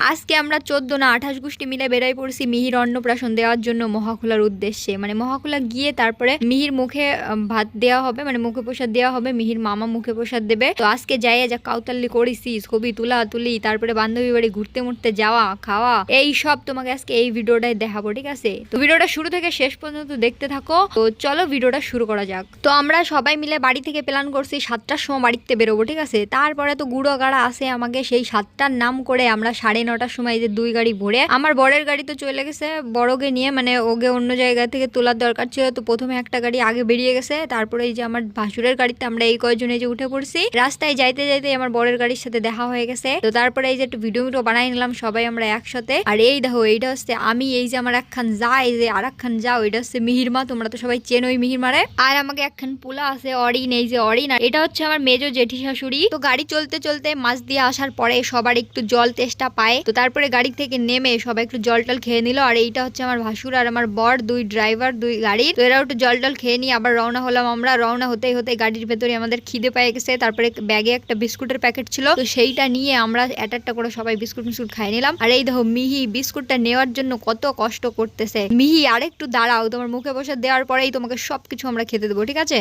আজকে আমরা 14 না 28 গোষ্ঠী মিলে বেরাই পড়ছি মিহির অন্নপ্রাশন দেওয়ার জন্য মহাখোলার উদ্দেশ্যে। মানে মহাখোলা গিয়ে তারপরে মিহির মুখে ভাত দেওয়া হবে, মানে মুখে প্রসাদ দেওয়া হবে। মিহির মামা মুখে প্রসাদ দেবে। তো আজকে যাইয়া যা কাউতাল্লি করেছি, ছবি তুলি, তারপরে বান্ধবী বাড়ি ঘুরতে মুড়তে যাওয়া খাওয়া, এই সব তোমাকে আজকে এই ভিডিওটাই দেখাবো, ঠিক আছে? তো ভিডিওটা শুরু থেকে শেষ পর্যন্ত দেখতে থাকো। তো চলো ভিডিওটা শুরু করা যাক। তো আমরা সবাই মিলে বাড়ি থেকে প্ল্যান করছি 7টার সময় বাড়িতে বেরোবো, ঠিক আছে? তারপরে তো গুড়ো গাড়া আছে আমাকে, সেই 7টার নাম করে আমরা 9:30টার সময় যে 2 গাড়ি ভরে, আমার বরের গাড়ি তো চলে গেছে বড়কে নিয়ে, মানে ওকে অন্য জায়গা থেকে তোলার দরকার ছিল। তো প্রথমে একটা গাড়ি আগে বেরিয়ে গেছে, তারপরে এই যে আমার ভাসুরের গাড়িতে আমরা এই কয়েকজন এই যে উঠে পড়ছি। রাস্তায় যাইতে যাইতে আমার বরের গাড়ির সাথে দেখা হয়ে গেছে। তো তারপরে এই যে একটু ভিডিও বানাই নিলাম সবাই আমরা একসাথে। আর এই দেখো, এইটা হচ্ছে আমি, এই যে আমার একখান যা, এই যে আর একখান যাও, এটা হচ্ছে মিহির মা, তোমরা তো সবাই চেনো ওই মিহির মারে। আর আমাকে একখান পোলা আছে অরিন, এই যে অরিন। আর এটা হচ্ছে আমার মেজো জেঠি শাশুড়ি। তো গাড়ি চলতে চলতে মাছ দিয়ে আসার পরে সবার একটু জল তেষ্টা পায়, তো তারপরে গাড়ি থেকে নেমে সবাই একটু জল টল খেয়ে নিল। আর এইটা হচ্ছে আমার ভাসুর আর আমার বর, 2 ড্রাইভার 2 গাড়ির। তো এরাও একটু জল টল খেয়ে নিয়ে আবার রওনা হলাম আমরা। রওনা হতেই গাড়ির ভেতরে আমাদের খিদে পেয়ে গেছে। তারপরে ব্যাগে একটা বিস্কুটের প্যাকেট ছিল, তো সেইটা নিয়ে আমরা একটা করে সবাই বিস্কুট খাই নিলাম। আর এই দেখো মিহি বিস্কুটটা নেওয়ার জন্য কত কষ্ট করতেছে। মিহি আরেকটু দাঁড়াও, তোমার মুখে বসে দেওয়ার পরেই তোমাকে সবকিছু আমরা খেতে দেবো, ঠিক আছে?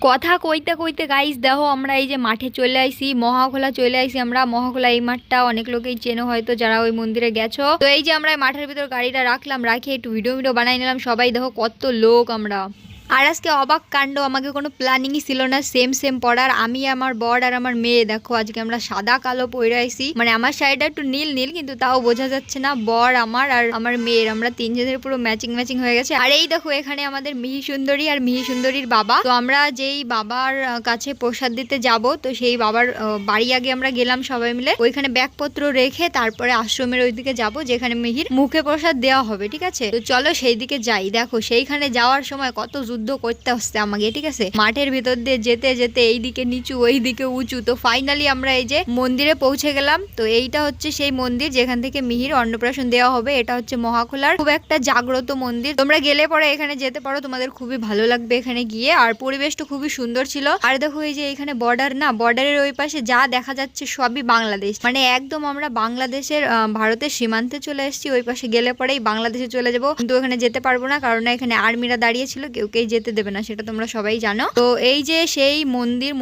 কথা কইতে কইতে গাইস দেখো আমরা এই যে মাঠে চলে আইছি, মহাখোলা চলে আইছি আমরা। মহাখোলা এই মাঠটা অনেক লোকেই চেনো হয়তো যারা ওই মন্দিরে গেছো। তো এই যে আমরা মাঠের ভিতর গাড়িটা রাখলাম, রাখে একটু ভিডিও বানাই নিলাম সবাই। দেখো কত লোক আমরা। আর আজকে অবাক কাণ্ড, আমাকে কোনো প্ল্যানিংই ছিল না সেম পড়ার। আমি আমার বর আর আমার মেয়ে দেখো আজকে আমরা সাদা কালো পরে আইছি, মানে আমার শাড়িটা একটু নীল কিন্তু তাও বোঝা যাচ্ছে না। বর আমার আর আমার মেয়ের, আমরা 3 জনের পুরো ম্যাচিং হয়ে গেছে। আর এই দেখো এখানে আমাদের মিহি সুন্দরী আর মিহি সুন্দরীর বাবা। তো আমরা যেই বাবার কাছে প্রসাদ দিতে যাব, তো সেই বাবার বাড়ি আগে আমরা গেলাম সবাই মিলে। ওইখানে ব্যাগপত্র রেখে তারপরে আশ্রমের ওইদিকে যাব যেখানে মিহির মুখে প্রসাদ দেওয়া হবে, ঠিক আছে? তো চলো সেই দিকে যাই। দেখো সেইখানে যাওয়ার সময় কত যুদ্ধ করতে হচ্ছে আমাকে, ঠিক আছে? মাঠের ভিতর দিয়ে যেতে যেতে এইদিকে নিচু ওইদিকে উঁচু। তো ফাইনালি আমরা এই যে মন্দিরে পৌঁছে গেলাম। তো এইটা হচ্ছে সেই মন্দির যেখান থেকে মিহির অন্নপ্রাশন দেওয়া হবে। এটা হচ্ছে মহাখোলার খুব একটা জাগ্রত মন্দির। তোমরা গেলে পরে এখানে যেতে পারো, তোমাদের খুবই ভালো লাগবে এখানে গিয়ে। আর পরিবেশটা খুবই সুন্দর ছিল। আর দেখো এই যে এখানে বর্ডার, না বর্ডারের ওই পাশে যা দেখা যাচ্ছে সবই বাংলাদেশ, মানে একদম আমরা বাংলাদেশের ভারতের সীমান্তে চলে এসেছি। ওই পাশে গেলে পরেই বাংলাদেশে চলে যাবো, কিন্তু ওখানে যেতে পারবো না কারণ এখানে আর্মিরা দাঁড়িয়ে ছিল, কেউ যেতে দেবে না, সেটা তোমরা সবাই জানো। তো এই যে সেই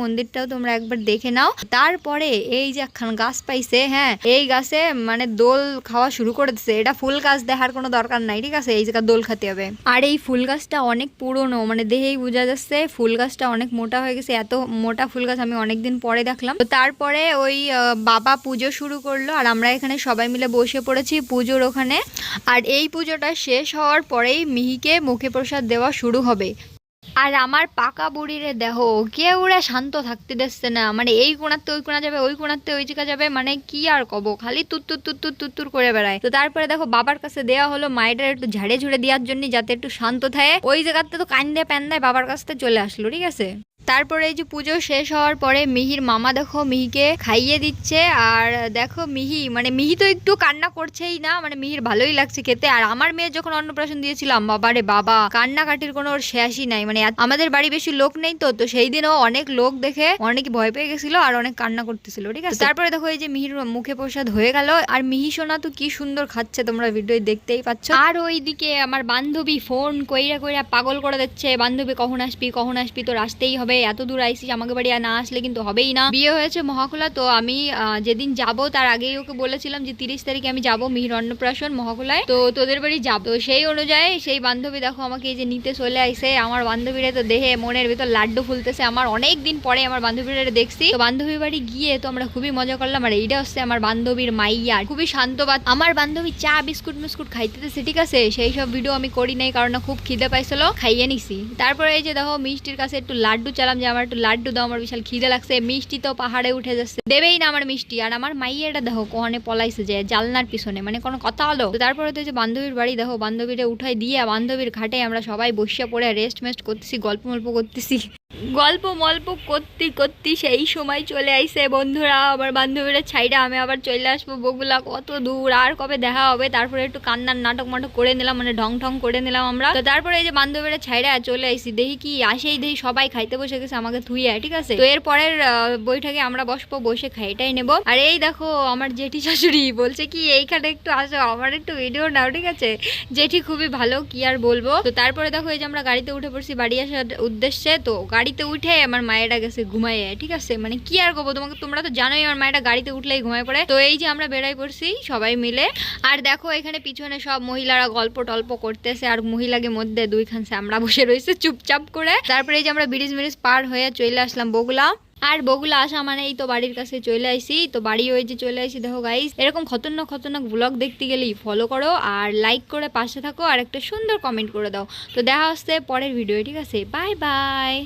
মন্দিরটাও তোমরা একবার দেখে নাও। তারপরে এই যে একখান গাছ পাইছে, হ্যাঁ এই গাছে মানে দোল খাওয়া শুরু করে দিচ্ছে। এটা ফুল গাছ দেখার কোনো দরকার নাই, ঠিক আছে? এই জায়গা দোল খাতে হবে। আর এই ফুল গাছটা অনেক পুরনো, মানে দেখেই বোঝা যাচ্ছে ফুল গাছটা অনেক মোটা হয়ে গেছে। এত মোটা ফুল গাছ আমি অনেকদিন পরে দেখলাম। তো তারপরে ওই বাবা পুজো শুরু করলো আর আমরা এখানে সবাই মিলে বসে পড়েছি পুজোর ওখানে। আর এই পুজোটা শেষ হওয়ার পরেই মিহিকে মুখে প্রসাদ দেওয়া শুরু হবে। আর আমার পাকা বুড়িরে দেখো, কেউ ওরা শান্ত থাকতে দিচ্ছে না, মানে এই কোণাতে ওই কোণা যাবে, ওই কোণাতে ওই জায়গা যাবে, মানে কি আর কব, খালি তুত্তুর করে বেড়ায়। তো তারপরে দেখো বাবার কাছে দেওয়া হলো মাইটার একটু ঝাড়ে ঝুড়ে দেওয়ার জন্য, যাতে একটু শান্ত থাকে। ওই জায়গাতে তো কান্দে প্যান্দায় বাবার কাছ থেকে চলে আসলো, ঠিক আছে? তারপরে এই যে পুজো শেষ হওয়ার পরে মিহির মামা দেখো মিহিকে খাইয়ে দিচ্ছে। আর দেখো মিহি তো একটু কান্না করছেই না, মানে মিহির ভালোই লাগছে খেতে। আর আমার মেয়ে যখন অন্নপ্রাশন দিয়েছিলাম, বাবারে বাবা, কান্নাকাটির কোনো ওর শেষই নাই। মানে আমাদের বাড়ি বেশি লোক নেই, তো সেই দিনও অনেক লোক দেখে অনেক ভয় পেয়ে গেছিল আর অনেক কান্না করতেছিল, ঠিক আছে? তারপরে দেখো এই যে মিহির মুখে প্রসাদ হয়ে গেল। আর মিহি সোনা তো কি সুন্দর খাচ্ছে, তোমরা ভিডিও দেখতেই পাচ্ছ। আর ওইদিকে আমার বান্ধবী ফোন কইরা পাগল করে দিচ্ছে, বান্ধবী কখন আসবি, তোর আসতেই হবে, এত দূর আইসিস, আমাকে বাড়ি না আসলে কিন্তু হবেই না। বিয়ে হয়েছে মহাখোলা, তো আমি যেদিন যাব তার আগেই ওকে বলেছিলাম যে 30 তারিখে আমি যাব মিহির অন্নপ্রাশন মহাখোলায়, তো তোদের বাড়ি যাব। তো সেই অনুযায়ী সেই বান্ধবী দেখো আমাকে এই যে নিতে চলে আইছে। আমার বান্ধবীরা তো দেখে মনের ভিতর লাড্ডু ফুলতেছে। আমার অনেক দিন পরে আমার বান্ধবীরা দেখছি। তো বান্ধবীর বাড়ি গিয়ে তো আমরা খুবই মজা করলাম। আর এইটা হচ্ছে আমার বান্ধবীর মাইয়া, খুবই শান্তবাদ। আমার বান্ধবী চা বিস্কুট খাইতেছে, ঠিক আছে? সেই সব ভিডিও আমি করি নাই কারণ খুব খিদে পাইছিল, খাইয়ে নিছি। তারপরে এই যে দেখো মিষ্টির কাছে একটু লাড্ডু চালাম যে আমার একটু লাড্ডু দাও, আমার বিশাল খিদে লাগছে। মিষ্টি তো পাহাড়ে উঠে যাচ্ছে, দেবেই না আমার মিষ্টি। আর আমার মাইয়াটা দেখো কোহানে পলাইছে যে জালনার পিছনে, মানে কোনো কথা হলো। তো তারপরে তো যে বান্ধবীর বাড়ি দেখো, বান্ধবীরা উঠাই দিয়ে বান্ধবীর ঘাটে আমরা সবাই বসে পড়ে রেস্ট করতেছি, গল্প করতেছি। গল্প মল্প করতে করতে সেই সময় চলে আইসে বন্ধুরা, আমার বান্ধবীরা ছাইরা আমি আবার চলে আসবো বগুলা, কত দূর আর কবে দেখা হবে। তারপরে একটু কান্নার নাটক মাটক করে নিলাম, মানে ঢং ঢং করে নিলাম আমরা। তো তারপরে এই যে বান্ধবীরা ছাইরা চলে আইসি, দেখি কি আসেই দেখি সবাই খাইতে বসে গেছে আমাকে থুইয়া, ঠিক আছে। তো এর পরের বৈঠকে আমরা বসবো, বসে খাইটাই নেবো। আর এই দেখো আমার জেঠি শাশুড়ি বলছে কি এইখানে একটু আসো, আমার একটু ভিডিও নাও, ঠিক আছে। জেঠি খুবই ভালো, কি আর বলবো। তো তারপরে দেখো এই যে আমরা গাড়িতে উঠে পড়ছি বাড়ি আসার উদ্দেশ্যে। তো গাড়িতে উঠে আমার মায়েরা গেছে ঘুমাইয়ে, ঠিক আছে। মানে কি আর করবো, তোমাকে তোমরা তো জানোই আমার মায়েরা গাড়িতে উঠলেই ঘুমায় পড়ে। তো এই যে আমরা বেড়াই পড়ছি সবাই মিলে। আর দেখো এখানে পিছনে সব মহিলারা গল্প টল্প করতেছে, আর মহিলাকে মধ্যে দুইখান আমরা বসে রয়েছে চুপচাপ করে। তারপরে এই যে আমরা ব্রিজ মিরিজ পার হয়ে চলে আসলাম বগুলা। আর বগুলা আসা মানে এই তো বাড়ির কাছে চলে আইসি। তো বাড়ি ওই যে চলে আইসি। দেখো গাইস, এরকম খতরনাক খতরনাক ব্লগ দেখতে গেলেই ফলো করো আর লাইক করে পাশে থাকো আর একটা সুন্দর কমেন্ট করে দাও। তো দেখা হচ্ছে পরের ভিডিও, ঠিক আছে। Bye bye.